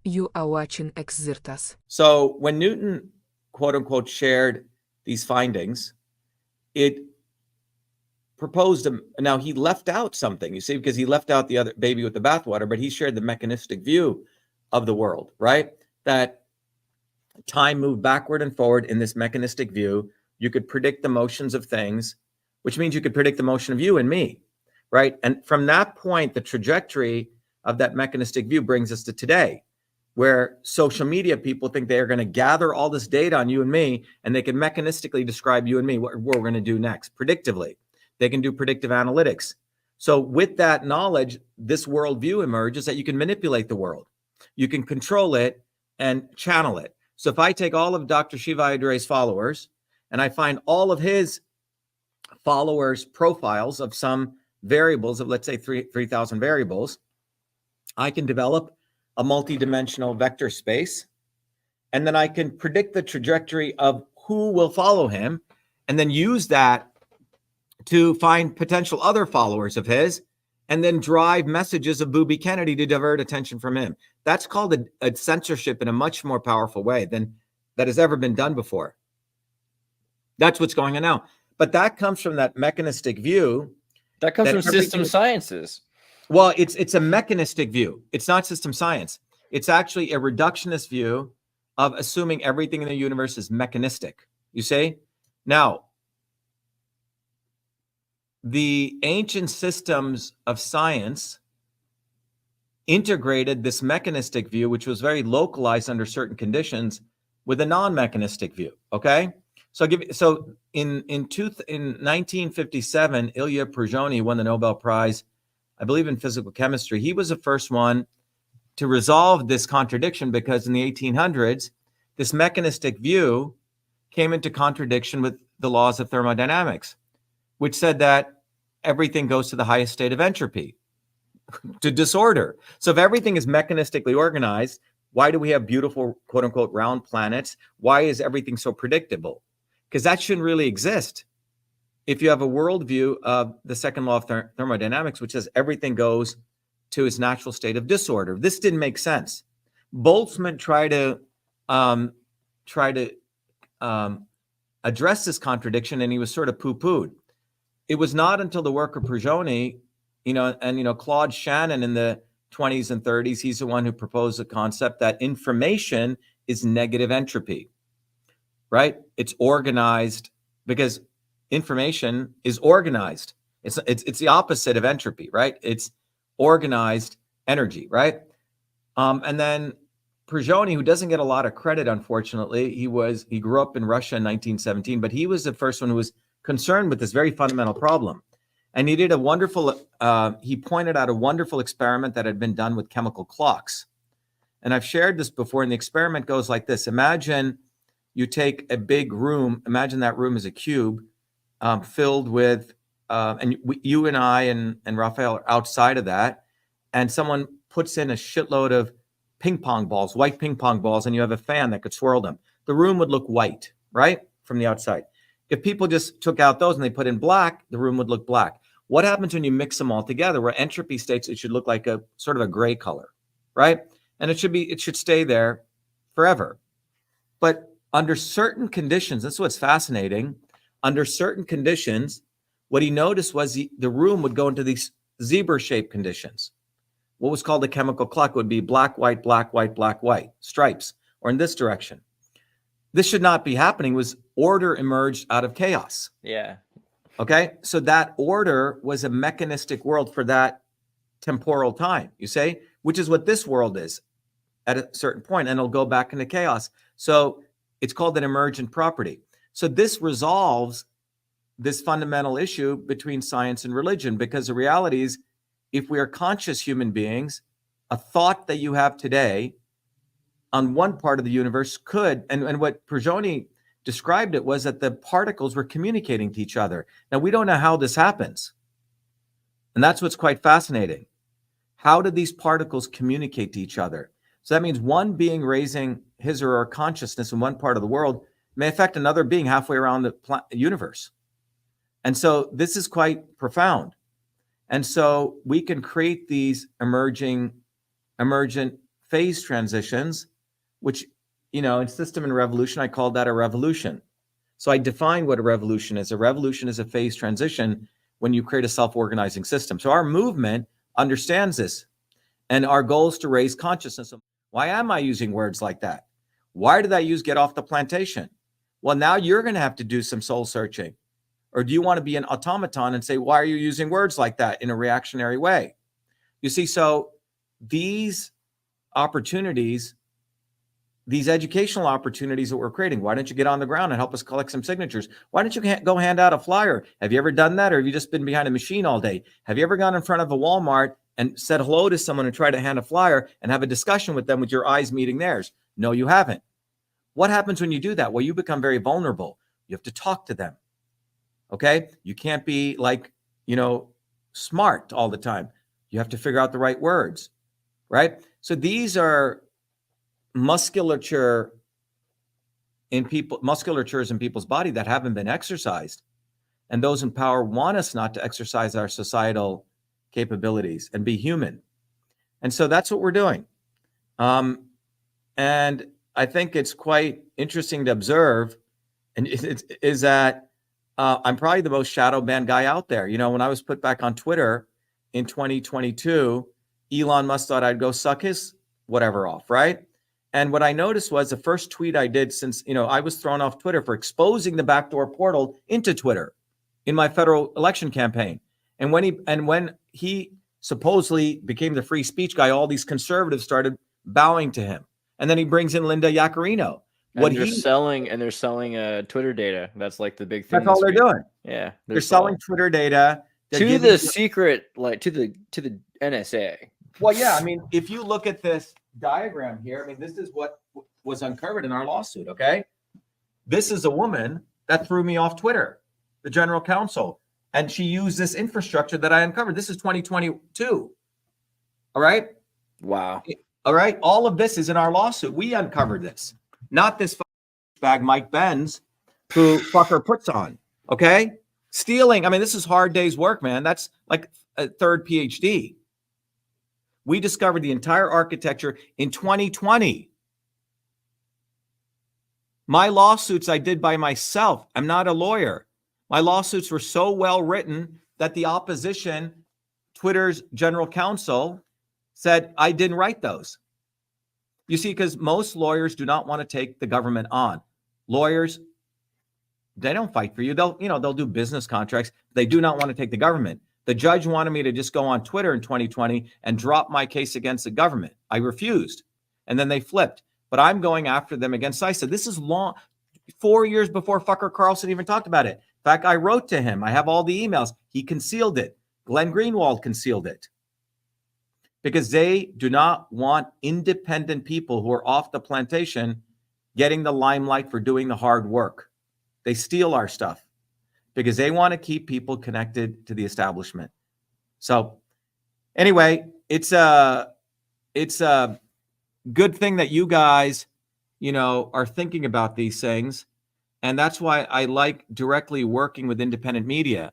You are watching Exertas. So when Newton, quote unquote, shared these findings, it proposed now he left out something, you see, because he left out the other baby with the bathwater, but he shared the mechanistic view of the world, right? That time moved backward and forward in this mechanistic view. You could predict the motions of things, which means you could predict the motion of you and me, right? And from that point, the trajectory of that mechanistic view brings us to today, where social media people think they are going to gather all this data on you and me, and they can mechanistically describe you and me, what we're going to do next, predictively. They can do predictive analytics. So with that knowledge, this worldview emerges that you can manipulate the world. You can control it and channel it. So if I take all of Dr. Shiva Ayyadurai's followers and I find all of his followers' profiles of some variables of, let's say, 3,000 variables, I can develop a multidimensional vector space, and then I can predict the trajectory of who will follow him, and then use that to find potential other followers of his, and then drive messages of Booby Kennedy to divert attention from him. That's called a censorship in a much more powerful way than that has ever been done before. That's what's going on now. But that comes from that mechanistic view. That comes from system sciences. Well, it's a mechanistic view. It's not system science. It's actually a reductionist view of assuming everything in the universe is mechanistic. You see? Now, the ancient systems of science integrated this mechanistic view, which was very localized under certain conditions, with a non-mechanistic view. Okay, so in 1957, Ilya Prigogine won the Nobel Prize, I believe, in physical chemistry. He was the first one to resolve this contradiction, because in the 1800s, this mechanistic view came into contradiction with the laws of thermodynamics, which said that everything goes to the highest state of entropy, to disorder. So if everything is mechanistically organized, why do we have beautiful, quote unquote, round planets? Why is everything so predictable? Because that shouldn't really exist. If you have a worldview of the second law of thermodynamics, which says everything goes to its natural state of disorder, this didn't make sense. Boltzmann tried to address this contradiction, and he was sort of poo-pooed. It was not until the work of Prigogine, and Claude Shannon in the 20s and 30s, he's the one who proposed the concept that information is negative entropy, right? It's organized because information is organized. It's the opposite of entropy, right? It's organized energy, right? And then Prigogine, who doesn't get a lot of credit, unfortunately, he grew up in Russia in 1917, but he was the first one who was concerned with this very fundamental problem. And he did he pointed out a wonderful experiment that had been done with chemical clocks. And I've shared this before, and the experiment goes like this. Imagine you take a big room, imagine that room is a cube filled with, you and I and Raphael are outside of that, and someone puts in a shitload of ping pong balls, white ping pong balls, and you have a fan that could swirl them. The room would look white, right, from the outside. If people just took out those and they put in black, the room would look black. What happens when you mix them all together? Where entropy states it should look like a sort of a gray color, right? And it should stay there forever. But under certain conditions, that's what's fascinating. Under certain conditions, what he noticed was the room would go into these zebra-shaped conditions. What was called a chemical clock would be black, white, black, white, black, white, stripes, or in this direction. This should not be happening. Was order emerged out of chaos. Yeah. Okay. So that order was a mechanistic world for that temporal time, you say, which is what this world is at a certain point, and it'll go back into chaos. So it's called an emergent property. So this resolves this fundamental issue between science and religion, because the reality is, if we are conscious human beings, a thought that you have today on one part of the universe could, and what Prigogine described it was that the particles were communicating to each other. Now, we don't know how this happens. And that's what's quite fascinating. How did these particles communicate to each other? So that means one being raising his or her consciousness in one part of the world may affect another being halfway around the universe. And so this is quite profound. And so we can create these emergent phase transitions, which, in System and Revolution, I called that a revolution. So I define what a revolution is. A revolution is a phase transition when you create a self-organizing system. So our movement understands this, and our goal is to raise consciousness. Why am I using words like that? Why did I use get off the plantation? Well, now you're going to have to do some soul searching. Or do you want to be an automaton and say, why are you using words like that in a reactionary way? You see, so these opportunities, these educational opportunities that we're creating, why don't you get on the ground and help us collect some signatures? Why don't you go hand out a flyer? Have you ever done that? Or have you just been behind a machine all day? Have you ever gone in front of a Walmart and said hello to someone and tried to hand a flyer and have a discussion with them with your eyes meeting theirs? No, you haven't. What happens when you do that? Well, you become very vulnerable. You have to talk to them. Okay? You can't be like, smart all the time. You have to figure out the right words, right? So these are musculatures in people's body that haven't been exercised. And those in power want us not to exercise our societal capabilities and be human. And so that's what we're doing. And I think it's quite interesting to observe, and is that I'm probably the most shadow banned guy out there. When I was put back on Twitter in 2022, Elon Musk thought I'd go suck his whatever off, right? And what I noticed was the first tweet I did since, I was thrown off Twitter for exposing the backdoor portal into Twitter in my federal election campaign. And when he supposedly became the free speech guy, all these conservatives started bowing to him. And then he brings in Linda Yaccarino. They're selling Twitter data. That's like the big thing. That's all they're doing. Yeah, they're selling Twitter data to the secret, like to the NSA. Well, yeah. I mean, if you look at this diagram here, I mean, this is what was uncovered in our lawsuit. Okay, this is a woman that threw me off Twitter, the general counsel, and she used this infrastructure that I uncovered. This is 2022. All right. Wow. All right. All of this is in our lawsuit. We uncovered this, not this bag Mike Benz, who fucker puts on. Okay. Stealing. I mean, this is hard day's work, man. That's like a third PhD. We discovered the entire architecture in 2020. My lawsuits I did by myself. I'm not a lawyer. My lawsuits were so well written that the opposition, Twitter's general counsel, said I didn't write those. You see, because most lawyers do not want to take the government on. Lawyers, they don't fight for you. They'll do business contracts. They do not want to take the government. The judge wanted me to just go on Twitter in 2020 and drop my case against the government. I refused. And then they flipped. But I'm going after them against CISA. This is long, 4 years before fucker Carlson even talked about it. In fact, I wrote to him. I have all the emails. He concealed it. Glenn Greenwald concealed it. Because they do not want independent people who are off the plantation getting the limelight for doing the hard work. They steal our stuff because they want to keep people connected to the establishment. So anyway, it's a good thing that you guys, are thinking about these things. And that's why I like directly working with independent media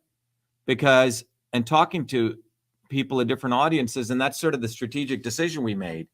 and talking to people in different audiences. And that's sort of the strategic decision we made.